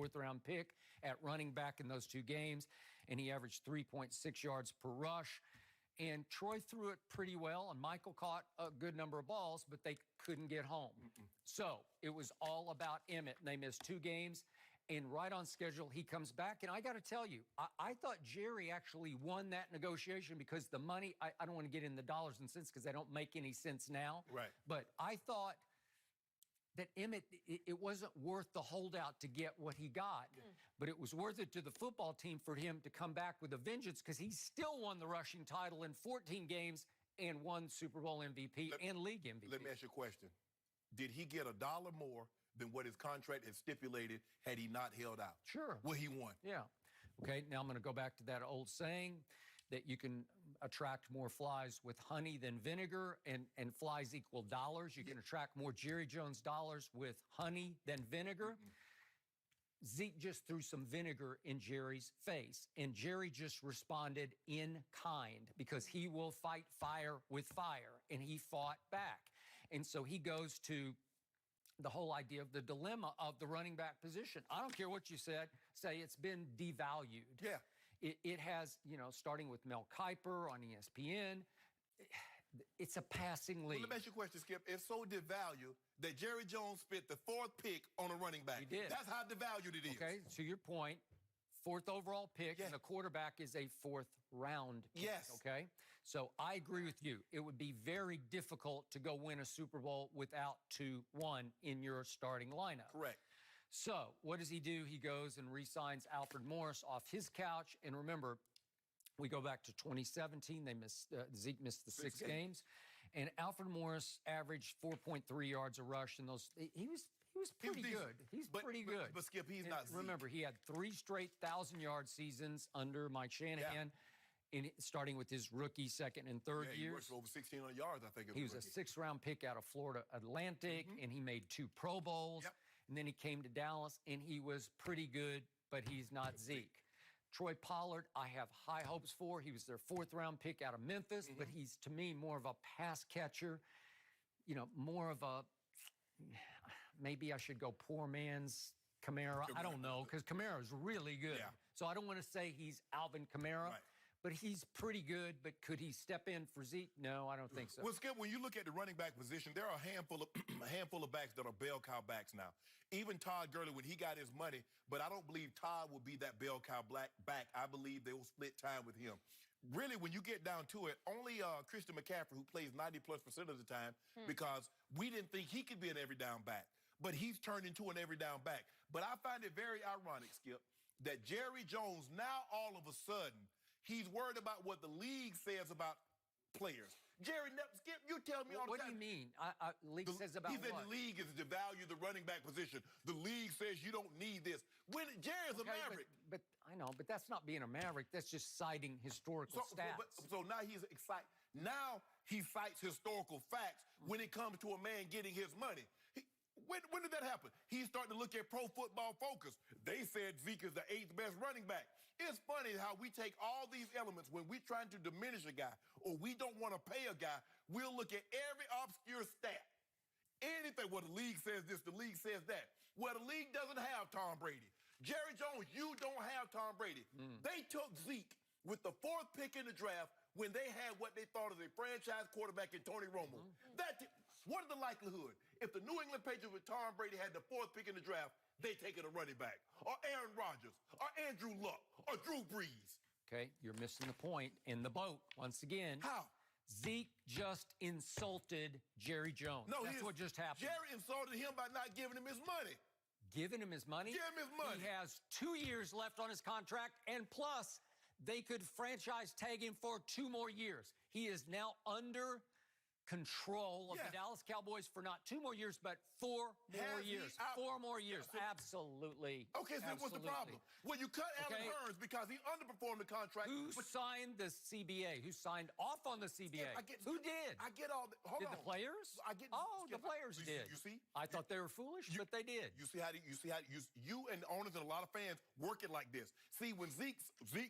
fourth-round pick at running back in those 2 games, and he averaged 3.6 yards per rush. And Troy threw it pretty well, and Michael caught a good number of balls, but they couldn't get home. So it was all about Emmett, and they missed 2 games. And right on schedule, he comes back. And I got to tell you, I thought Jerry actually won that negotiation because the money, I don't want to get in the dollars and cents because they don't make any sense now. Right. But I thought that Emmett, it wasn't worth the holdout to get what he got. But it was worth it to the football team for him to come back with a vengeance because he still won the rushing title in 14 games and won Super Bowl MVP and league MVP. Let me ask you a question. Did he get $1 more than what his contract had stipulated had he not held out? Sure. Well, he won. Yeah. Okay, now I'm going to go back to that old saying that you can attract more flies with honey than vinegar, and flies equal dollars. You can attract more Jerry Jones dollars with honey than vinegar. Zeke just threw some vinegar in Jerry's face, and Jerry just responded in kind because he will fight fire with fire, and he fought back. And so he goes to the whole idea of the dilemma of the running back position. I don't care what you say it's been devalued. Yeah. It has, you know, starting with Mel Kiper on ESPN, it's a passing league. Well, let me ask you a question, Skip. It's so devalued that Jerry Jones spent the 4th pick on a running back. He did. That's how devalued it is. Okay, to your point, 4th overall pick, and the quarterback is a 4th round pick. Yes. Okay, so I agree with you. It would be very difficult to go win a Super Bowl without 2-1 in your starting lineup. Correct. So what does he do? He goes and re-signs Alfred Morris off his couch. And remember, we go back to 2017. They missed Zeke missed the 6 games, and Alfred Morris averaged 4.3 yards a rush in those. He was pretty good. He's pretty good. But Skip, he's not Zeke. Remember, he had 3 straight 1,000-yard seasons under Mike Shanahan. Starting with his rookie, second, and third years. He worked for over 1,600 yards, I think. He was a 6th-round pick out of Florida Atlantic, and he made 2 Pro Bowls. And then he came to Dallas, and he was pretty good, but he's not Zeke. Troy Pollard, I have high hopes for. He was their 4th-round pick out of Memphis, but he's, to me, more of a pass catcher. You know, more of a, maybe I should go poor man's Kamara. I don't know, because Kamara is really good. So I don't want to say he's Alvin Kamara. But he's pretty good, but could he step in for Zeke? No, I don't think so. Well, Skip, when you look at the running back position, there are a handful of backs that are bell cow backs now. Even Todd Gurley, when he got his money, but I don't believe Todd will be that bell cow back. I believe they will split time with him. Really, when you get down to it, only Christian McCaffrey, who plays 90+% of the time, because we didn't think he could be an every down back. But he's turned into an every down back. But I find it very ironic, Skip, that Jerry Jones now all of a sudden, he's worried about what the league says about players. Jerry, Skip, you tell me all the time. What do you mean? League says about what? He said the league is to devalue the running back position. The league says you don't need this. When Jerry's a maverick. But I know, but that's not being a maverick. That's just citing historical stats. So now he's excited. Now he cites historical facts when it comes to a man getting his money. When did that happen? He's starting to look at Pro Football Focus. They said Zeke is the 8th best running back. It's funny how we take all these elements when we're trying to diminish a guy or we don't want to pay a guy. We'll look at every obscure stat. Anything, well, the league says this, the league says that. Well, the league doesn't have Tom Brady. Jerry Jones, you don't have Tom Brady. They took Zeke with the 4th pick in the draft when they had what they thought of a franchise quarterback in Tony Romo. What is the likelihood? If the New England Patriots with Tom Brady had the 4th pick in the draft, they taking a running back, or Aaron Rodgers, or Andrew Luck, or Drew Brees. Okay, you're missing the point in the boat once again. How? Zeke just insulted Jerry Jones. No, that's what just happened. Jerry insulted him by not giving him his money. Giving him his money? Give him his money. He has 2 years left on his contract, and plus, they could franchise tag him for 2 more years. He is now under control of the Dallas Cowboys for not 2 more years, but 4 more years. 4 more years. Absolutely. Okay, so what's the problem? Well, you cut Alan Hearns because he underperformed the contract. Who signed the CBA? Who signed off on the CBA? Who did? I get all the... Hold on. Did the players? The players did. You see? I thought they were foolish, but they did. You see how you and the owners and a lot of fans work it like this. See, when Zeke,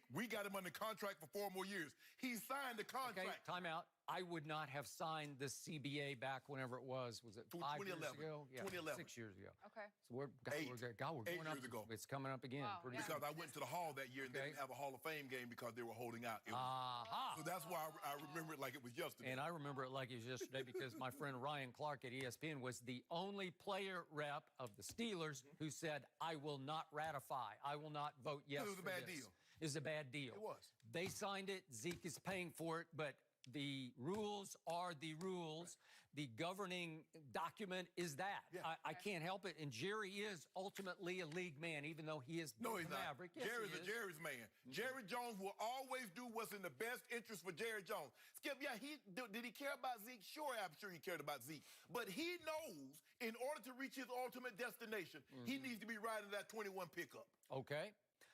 we got him under contract for 4 more years. He signed the contract. Okay, time out. I would not have signed the CBA back whenever it was. Was it 5 years 2011. ago? Yeah, 2011. 6 years ago. Okay. So we're Eight. going 8 up. years ago. It's coming up again. Wow, Pretty yeah. soon. Because I went to the Hall that year and they Okay. didn't have a Hall of Fame game because they were holding out. Aha. So that's why I remember it like it was yesterday. And I remember it like it was yesterday because my friend Ryan Clark at ESPN was the only player rep of the Steelers who said, I will not ratify. I will not vote yes. It was a for bad this." deal. It was a bad deal. It was. They signed it. Zeke is paying for it, but the rules are the rules. The governing document is that. Yeah. I can't help it. And Jerry is ultimately a league man, even though he is No, a he's not. Maverick. Yes, Jerry's he a is. Jerry's man. Jerry Jones will always do what's in the best interest for Jerry Jones. Skip, yeah, did he care about Zeke? Sure, I'm sure he cared about Zeke. But he knows in order to reach his ultimate destination, he needs to be riding that 21 pickup. Okay.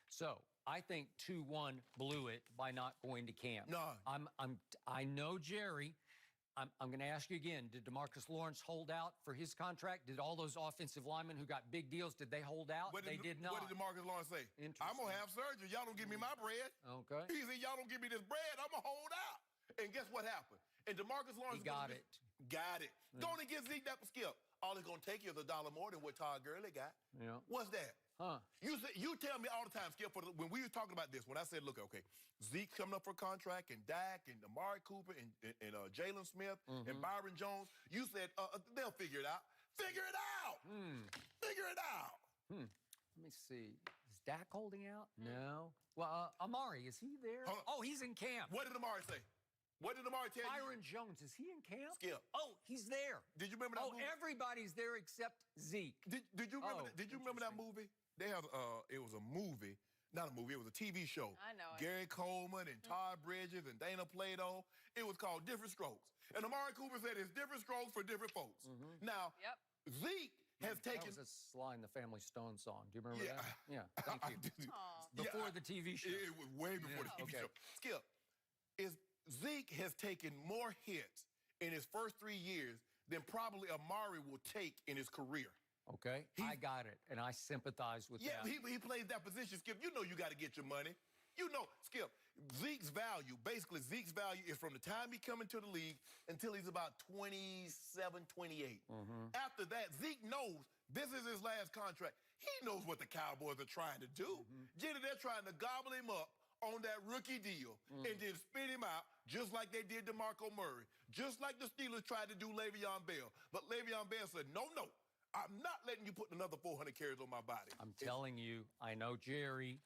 So I think 2-1 blew it by not going to camp. No. I know Jerry. I'm going to ask you again. Did DeMarcus Lawrence hold out for his contract? Did all those offensive linemen who got big deals, did they hold out? They did not. What did DeMarcus Lawrence say? I'm going to have surgery. Y'all don't give me my bread. Okay. He said, y'all don't give me this bread. I'm going to hold out. And guess what happened? And DeMarcus Lawrence He got it. Got it. Don't give Zeke that skip. All it's going to take you is $1 more than what Todd Gurley got. Yeah. What's that? Huh. You tell me all the time, Skip, when we were talking about this, when I said, look, okay, Zeke coming up for a contract and Dak and Amari Cooper and Jalen Smith and Byron Jones, you said they'll figure it out. Figure it out. Figure it out. Let me see. Is Dak holding out? No. Well, Amari, is he there? Hold on. Oh, he's in camp. What did Amari say? What did Amari tell Byron Jones, is he in camp? Skip. Oh, he's there. Did you remember that movie? Everybody's there except Zeke. Did you remember? Oh, Did you remember that movie? They have it was a movie, not a movie. It was a TV show. I know it. Gary Coleman and Todd Bridges and Dana Plato. It was called Different Strokes. And Amari Cooper said it's different strokes for different folks. Now, Yep. Zeke has That taken. was a Sly and the Family Stone song. Do you remember Yeah. that? Yeah. Thank you. Aw. Before the TV show. It was way before Yeah, the TV okay. show. Skip, Zeke has taken more hits in his first 3 years than probably Amari will take in his career. Okay, I got it, and I sympathize with Yeah, that. he plays that position, Skip. You know you got to get your money. You know, Skip, Zeke's value is from the time he come into the league until he's about 27, 28. After that, Zeke knows this is his last contract. He knows what the Cowboys are trying to do. Jenny, they're trying to gobble him up on that rookie deal and then spit him out just like they did DeMarco Murray, just like the Steelers tried to do Le'Veon Bell. But Le'Veon Bell said, no, I'm not letting you put another 400 carries on my body. I'm telling you, I know Jerry,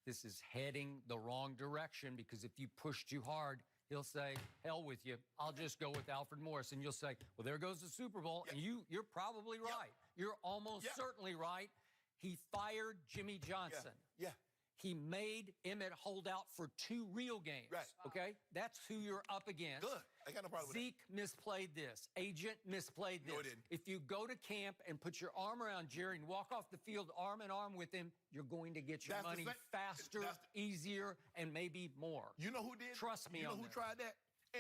this is heading the wrong direction because if you push too hard, he'll say, hell with you. I'll just go with Alfred Morris. And you'll say, well, there goes the Super Bowl. And you're probably right. You're almost certainly right. He fired Jimmy Johnson. Yeah. He made Emmett hold out for 2 real games. Right. Okay? That's who you're up against. Good. I got no problem with Zeke misplayed this. Agent misplayed this. No, it didn't. If you go to camp and put your arm around Jerry and walk off the field arm in arm with him, you're going to get your That's the money faster, easier, and maybe more. You know who did? Trust me You know on who this. tried that?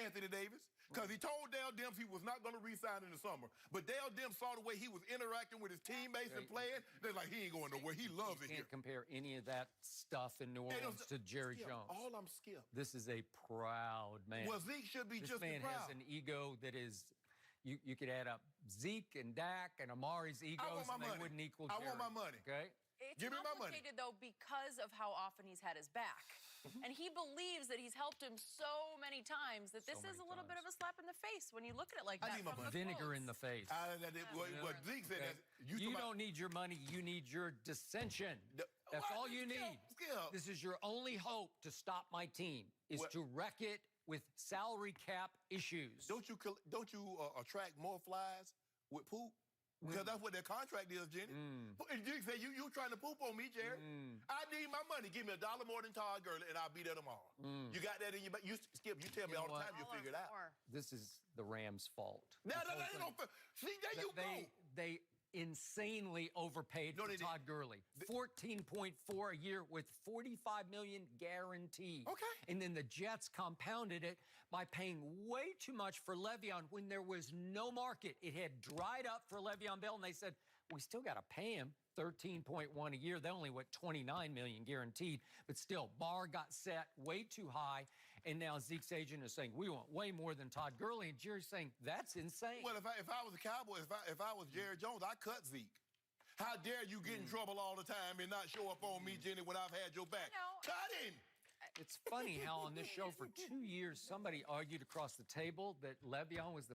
Anthony Davis. Because he told Dale Demps he was not going to re-sign in the summer. But Dale Demps saw the way he was interacting with his teammates and playing. They're like, he ain't going nowhere. He loves it You here. can't compare any of that stuff in New Orleans to Jerry Skip, Jones. All I'm Skip. This is a proud man. Well, Zeke should be This just man as proud. has an ego that is, you could add up Zeke and Dak and Amari's egos, my and they money. wouldn't equal I Jerry. want my money. Okay? It's Give me my money. complicated, though, because of how often he's had his back. And he believes that he's helped him so many times that this So is a many little bit of times. a slap in the face when you look at it like I that. need my from the Vinegar in quotes. the face. What Zeke said, Okay? that's, You don't need your money, you need your dissension. That's all you need. Skip. This is your only hope to stop my team, is What? to wreck it with salary cap issues. Don't you attract more flies with poop? Because that's what their contract is, Jenny. And Zeke said, you trying to poop on me, Jerry. I need my money. Give me $1 more than Todd Gurley, and I'll be there tomorrow. You got that in your back? Skip, you tell me You all know the what? time you'll figure it out. More. This is the Rams' fault. No, This whole ain't no thing. See, there you go. They insanely overpaid No, for they didn't. Todd Gurley. 14.4 a year with $45 million guaranteed. Okay. And then the Jets compounded it by paying way too much for Le'Veon when there was no market. It had dried up for Le'Veon Bell, and they said, we still got to pay him 13.1 a year. They only went 29 million guaranteed, but still, bar got set way too high. And now Zeke's agent is saying, we want way more than Todd Gurley. And Jerry's saying, that's insane. Well, if I was a Cowboy, if I was Jerry Jones, I'd cut Zeke. How dare you get in trouble all the time and not show up on me, Jenny, when I've had your back? Cut him. It's funny how on this show for 2 years, somebody argued across the table that Le'Veon was the